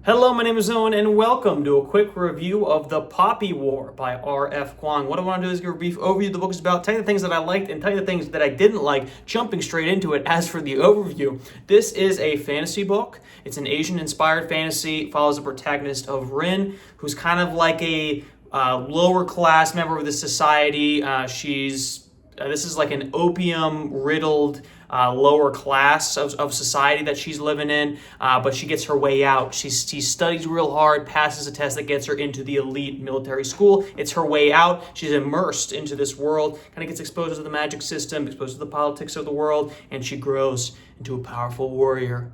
Hello, my name is Owen, and welcome to a quick review of The Poppy War by R.F. Kuang. What I want to do is give a brief overview of the book is about, tell you the things that I liked and tell you the things that I didn't like, jumping straight into it. As for the overview, this is a fantasy book. It's an Asian-inspired fantasy, follows the protagonist of Rin, who's kind of like a lower class member of the society. This is like an opium-riddled lower class of society that she's living in, but she gets her way out. She studies real hard, passes a test that gets her into the elite military school. It's her way out. She's immersed into this world, kind of gets exposed to the magic system, exposed to the politics of the world, and she grows into a powerful warrior.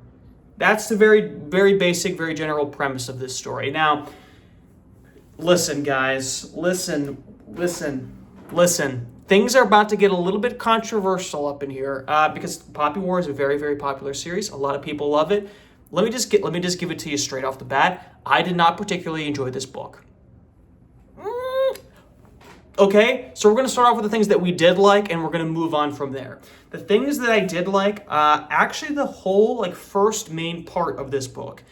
That's the very, very basic, very general premise of this story. Now, listen, guys. Listen. Things are about to get a little bit controversial up in here because Poppy War is a very, very popular series. A lot of people love it. Let me just give it to you straight off the bat. I did not particularly enjoy this book. Okay, so we're going to start off with the things that we did like, and we're going to move on from there. The things that I did like, actually the whole first main part of this book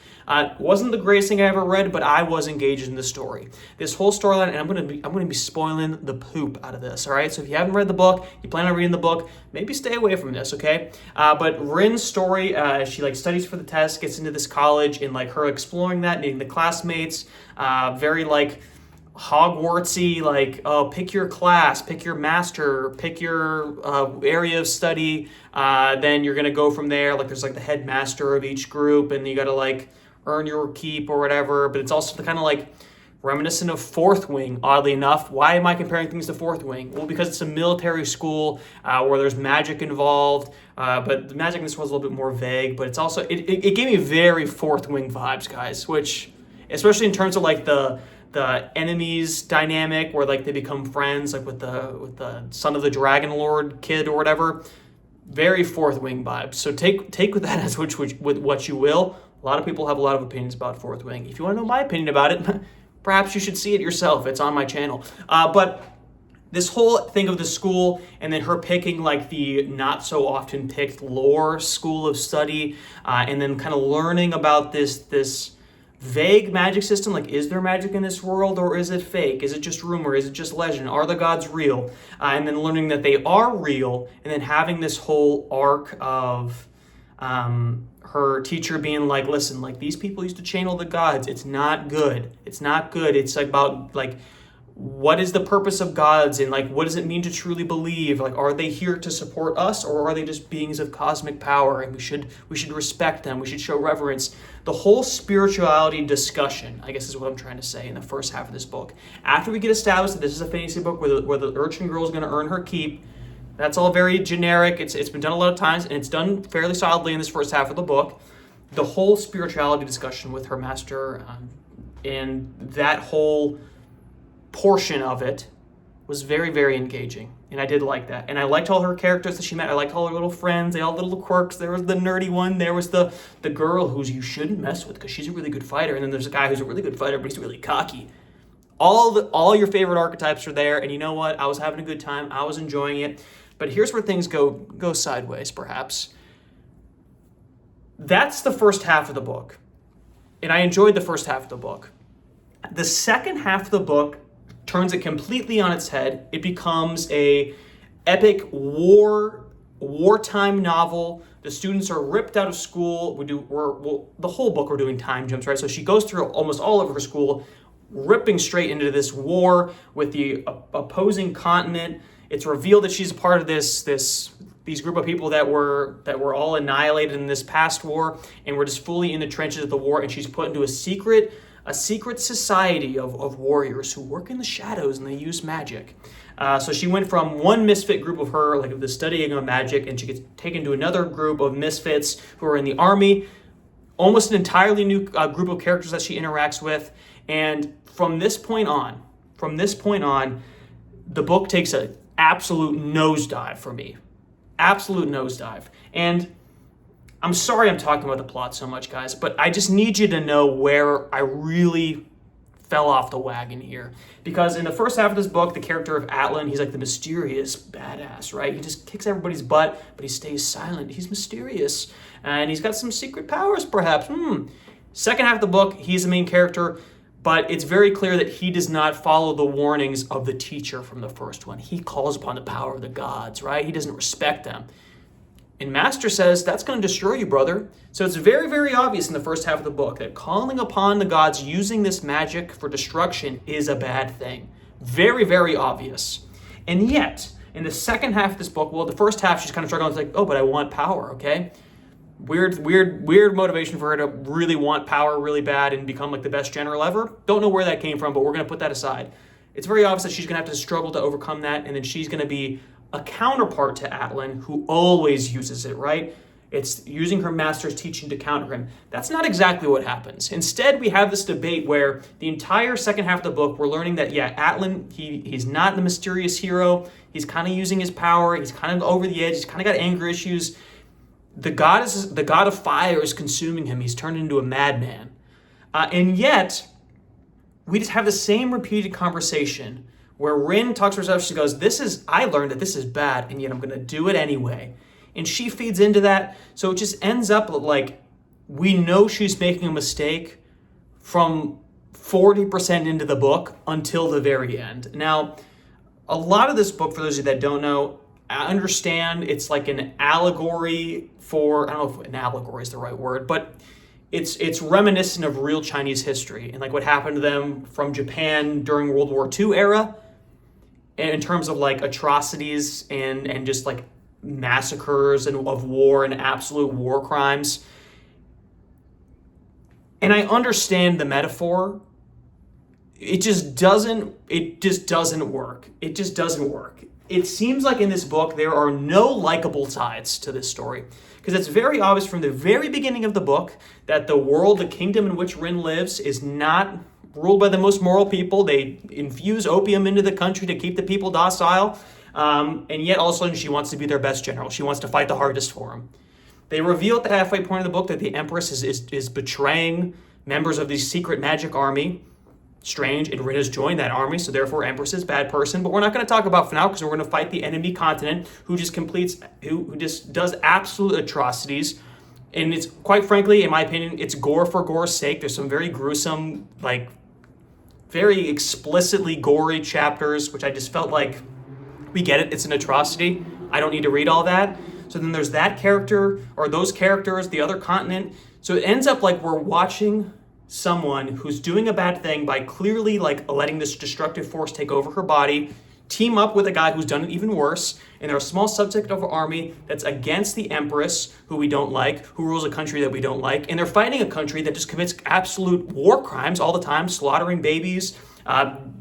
wasn't the greatest thing I ever read, but I was engaged in the story. This whole storyline, and I'm going to be spoiling the poop out of this. All right, so if you haven't read the book, you plan on reading the book, maybe stay away from this. Okay, but Rin's story, she studies for the test, gets into this college, and her exploring that, meeting the classmates, very Hogwartsy, pick your class, pick your master, pick your area of study, then you're going to go from there. There's the headmaster of each group, and you got to earn your keep or whatever, but it's also the kind of reminiscent of Fourth Wing, oddly enough. Why am I comparing things to Fourth Wing? Well, because it's a military school where there's magic involved, but the magic in this one's a little bit more vague, but it's also, it gave me very Fourth Wing vibes, guys, which, especially in terms of the enemies dynamic where they become friends with the son of the Dragon Lord kid or whatever. Very Fourth Wing vibes. So take with that as with what you will. A lot of people have a lot of opinions about Fourth Wing. If you want to know my opinion about it, perhaps you should see it yourself. It's on my channel. But this whole thing of the school and then her picking the not so often picked lore school of study, and then kind of learning about this vague magic system, is there magic in this world or is it fake? Is it just rumor? Is it just legend? Are the gods real? And then learning that they are real, and then having this whole arc of her teacher being listen, these people used to channel the gods. It's not good. It's not good. It's about what is the purpose of gods, and what does it mean to truly believe? Are they here to support us, or are they just beings of cosmic power, and we should respect them, we should show reverence? The whole spirituality discussion, I guess, is what I'm trying to say in the first half of this book. After we get established that this is a fantasy book where the urchin girl is going to earn her keep, that's all very generic. It's been done a lot of times, and it's done fairly solidly in this first half of the book. The whole spirituality discussion with her master, and that whole portion of it was very, very engaging, and I did like that. And I liked all her characters that she met. I liked all her little friends. They all had little quirks. There was the nerdy one. There was the girl who's you shouldn't mess with because she's a really good fighter. And then there's a guy who's a really good fighter, but he's really cocky. All your favorite archetypes are there, and you know what? I was having a good time. I was enjoying it. But here's where things go sideways, perhaps. That's the first half of the book, and I enjoyed the first half of the book. The second half of the book turns it completely on its head. It becomes a epic wartime novel. The students are ripped out of school. The whole book we're doing time jumps, right? So she goes through almost all of her school, ripping straight into this war with the opposing continent. It's revealed that she's a part of these group of people that were all annihilated in this past war, and we're just fully in the trenches of the war. And she's put into a secret society of warriors who work in the shadows, and they use magic. So she went from one misfit group of her, the studying of magic, and she gets taken to another group of misfits who are in the army, almost an entirely new group of characters that she interacts with. And from this point on, the book takes an absolute nosedive for me. Absolute nosedive. And I'm sorry I'm talking about the plot so much, guys, but I just need you to know where I really fell off the wagon here. Because in the first half of this book, the character of Atlan, he's the mysterious badass, right? He just kicks everybody's butt, but he stays silent. He's mysterious. And he's got some secret powers, perhaps. Second half of the book, he's the main character, but it's very clear that he does not follow the warnings of the teacher from the first one. He calls upon the power of the gods, right? He doesn't respect them. And Master says, that's going to destroy you, brother. So it's very, very obvious in the first half of the book that calling upon the gods using this magic for destruction is a bad thing. Very, very obvious. And yet, in the second half of this book, well, the first half, she's kind of struggling. It's like, oh, but I want power, okay? Weird motivation for her to really want power really bad and become like the best general ever. Don't know where that came from, but we're going to put that aside. It's very obvious that she's going to have to struggle to overcome that, and then she's going to be a counterpart to Atlan who always uses it, right? It's using her master's teaching to counter him. That's not exactly what happens. Instead, we have this debate where the entire second half of the book, we're learning that, yeah, Atlan, he's not the mysterious hero. He's kind of using his power. He's kind of over the edge. He's kind of got anger issues. The god of fire is consuming him. He's turned into a madman. And yet, we just have the same repeated conversation where Rin talks to herself. She goes, I learned that this is bad, and yet I'm going to do it anyway. And she feeds into that. So it just ends up like we know she's making a mistake from 40% into the book until the very end. Now, a lot of this book, for those of you that don't know, I understand it's like an allegory for, I don't know if an allegory is the right word, but it's reminiscent of real Chinese history and like what happened to them from Japan during World War II era, and in terms of like atrocities and just like massacres and of war and absolute war crimes. And I understand the metaphor. It just doesn't work. It just doesn't work. It seems like in this book there are no likable sides to this story, because it's very obvious from the very beginning of the book that the kingdom in which Rin lives is not ruled by the most moral people. They infuse opium into the country to keep the people docile. And yet all of a sudden she wants to be their best general. She wants to fight the hardest for them. They reveal at the halfway point of the book that the Empress is betraying members of the secret magic army. Strange, and Rin has joined that army, so therefore Empress is a bad person. But we're not going to talk about for now, because we're going to fight the enemy continent who just does absolute atrocities. And it's, quite frankly, in my opinion, it's gore for gore's sake. There's some very gruesome, like very explicitly gory chapters, which I just felt like, we get it, it's an atrocity. I don't need to read all that. So then there's that character, or those characters, the other continent. So it ends up like we're watching someone who's doing a bad thing by clearly like letting this destructive force take over her body, team up with a guy who's done it even worse, and they're a small subsect of our army that's against the Empress, who we don't like, who rules a country that we don't like, and they're fighting a country that just commits absolute war crimes all the time, slaughtering babies,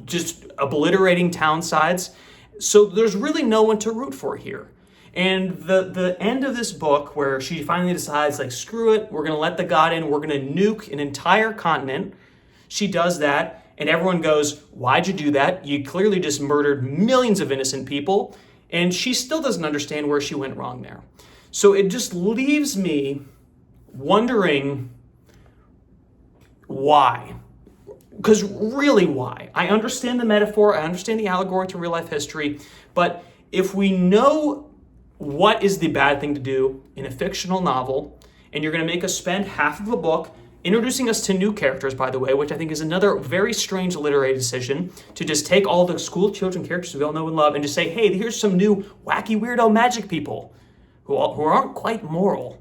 just obliterating town sides. So there's really no one to root for here. And the end of this book, where she finally decides, like, screw it, we're going to let the god in, we're going to nuke an entire continent. She does that, and everyone goes, why'd you do that? You clearly just murdered millions of innocent people. And she still doesn't understand where she went wrong there. So it just leaves me wondering why. Because really, why? I understand the metaphor, I understand the allegory to real life history, but if we know what is the bad thing to do in a fictional novel, and you're going to make us spend half of a book introducing us to new characters, by the way, which I think is another very strange literary decision, to just take all the school children characters we all know and love and just say, hey, here's some new wacky weirdo magic people who aren't quite moral.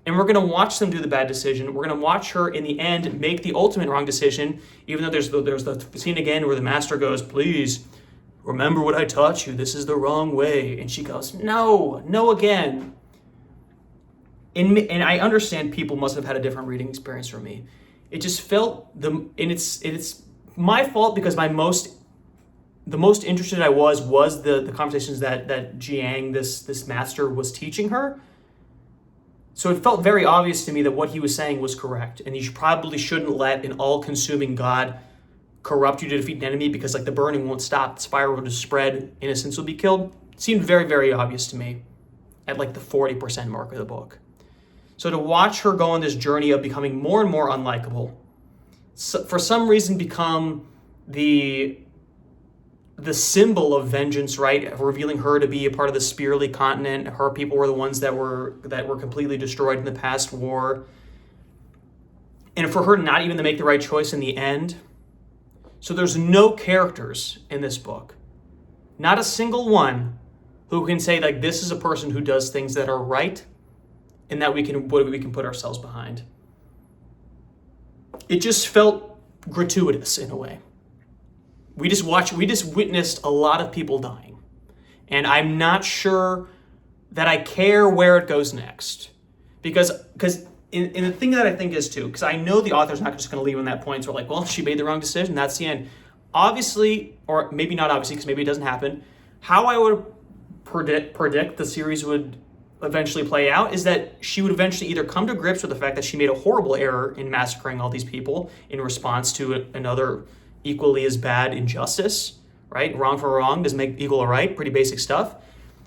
And we're going to watch them do the bad decision. We're going to watch her, in the end, make the ultimate wrong decision, even though there's the scene again where the master goes, please, remember what I taught you. This is the wrong way. And she goes, no again. And I understand people must have had a different reading experience from me. It just felt, and it's my fault, because the most interested I was the conversations that Jiang, this master, was teaching her. So it felt very obvious to me that what he was saying was correct, and you probably shouldn't let an all-consuming god corrupt you to defeat an enemy, because like the burning won't stop, the spiral will just spread, innocents will be killed. It seemed very, very obvious to me at like the 40% mark of the book. So to watch her go on this journey of becoming more and more unlikable, for some reason become the symbol of vengeance, right? Revealing her to be a part of the Spearly continent. Her people were the ones that were completely destroyed in the past war. and for her not even to make the right choice in the end. So there's no characters in this book, not a single one, who can say like this is a person who does things that are right and that we can put ourselves behind. It just felt gratuitous in a way. We just witnessed a lot of people dying. And I'm not sure that I care where it goes next. Because in the thing that I think is too, because I know the author's not just going to leave on that point. So we're like, well, she made the wrong decision. That's the end. Obviously, or maybe not obviously, because maybe it doesn't happen. How I would predict the series would eventually play out is that she would eventually either come to grips with the fact that she made a horrible error in massacring all these people in response to another equally as bad injustice, right? Wrong for wrong doesn't make equal or right, pretty basic stuff.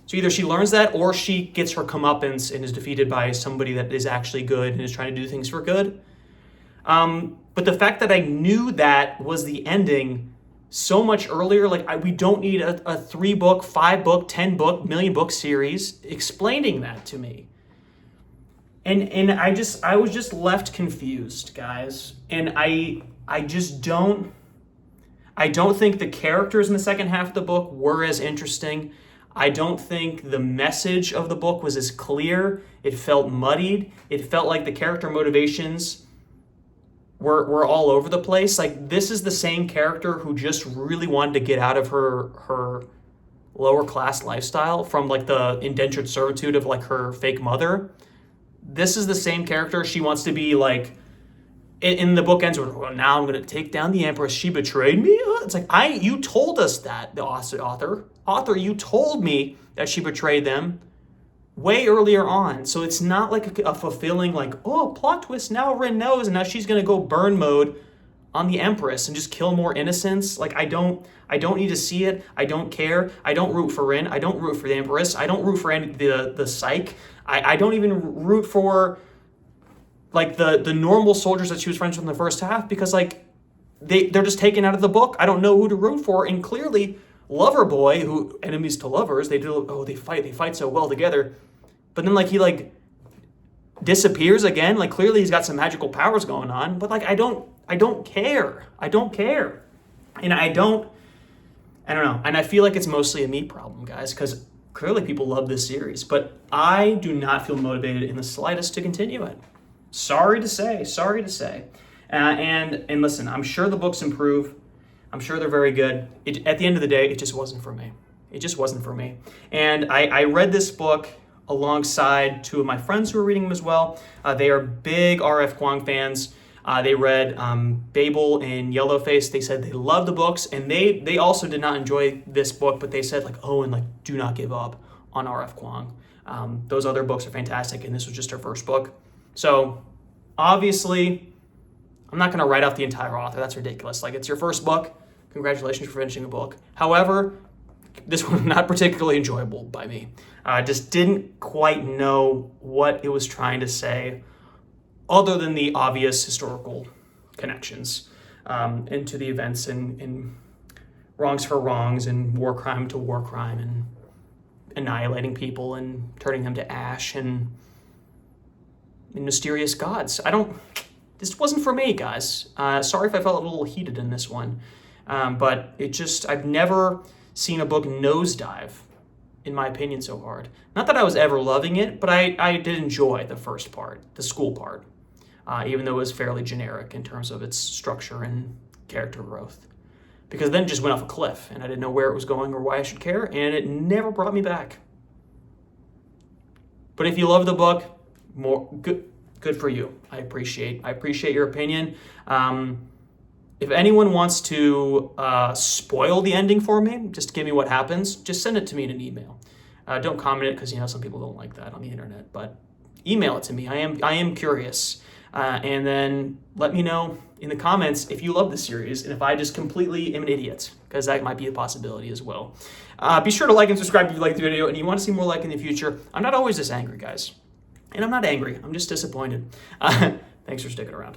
So either she learns that or she gets her comeuppance and is defeated by somebody that is actually good and is trying to do things for good. But the fact that I knew that was the ending so much earlier, like we don't need a 3-book, 5-book, 10-book, million-book series explaining that to me. And I was just left confused, guys. And I don't think the characters in the second half of the book were as interesting. I don't think the message of the book was as clear. It felt muddied. It felt like the character motivations were all over the place. Like, this is the same character who just really wanted to get out of her lower class lifestyle from like the indentured servitude of like her fake mother. This is the same character. She wants to be like, in the book ends with, well, now I'm going to take down the Empress. She betrayed me. It's like, you told us that, the author, you told me that she betrayed them way earlier on. So it's not like a fulfilling, like, oh, plot twist, now Rin knows, and now she's going to go burn mode on the Empress and just kill more innocents. Like, I don't need to see it. I don't care. I don't root for Rin. I don't root for the Empress. I don't root for the Psyche. I don't even root for like the normal soldiers that she was friends with in the first half, because like they're just taken out of the book. I don't know who to root for. And clearly Loverboy, who enemies to lovers, they fight so well together. But then like he like disappears again. Like clearly he's got some magical powers going on, but like I don't care. And I don't know. And I feel like it's mostly a me problem, guys, because clearly people love this series, but I do not feel motivated in the slightest to continue it. Sorry to say. And listen, I'm sure the books improve. I'm sure they're very good. At the end of the day, it just wasn't for me. And I read this book alongside two of my friends who are reading them as well. They are big R.F. Kuang fans. They read Babel and Yellowface. They said they loved the books, and they also did not enjoy this book, but they said like, oh, and like, do not give up on R.F. Kuang. Those other books are fantastic, and this was just her first book. So obviously, I'm not going to write off the entire author. That's ridiculous. Like, it's your first book. Congratulations for finishing a book. However, this one was not particularly enjoyable by me. I just didn't quite know what it was trying to say, other than the obvious historical connections into the events and wrongs for wrongs and war crime to war crime and annihilating people and turning them to ash and mysterious gods. This wasn't for me, guys. Sorry if I felt a little heated in this one. But I've never seen a book nosedive, in my opinion, so hard. Not that I was ever loving it, but I did enjoy the first part, the school part, even though it was fairly generic in terms of its structure and character growth. Because then it just went off a cliff, and I didn't know where it was going or why I should care, and it never brought me back. But if you love the book, good for you. I appreciate your opinion. If anyone wants to spoil the ending for me, just give me what happens, just send it to me in an email. Don't comment it, because some people don't like that on the internet, but email it to me. I am curious. And then let me know in the comments if you love the series and if I just completely am an idiot, because that might be a possibility as well. Be sure to like and subscribe if you like the video and you want to see more like in the future. I'm not always this angry, guys. And I'm not angry. I'm just disappointed. Thanks for sticking around.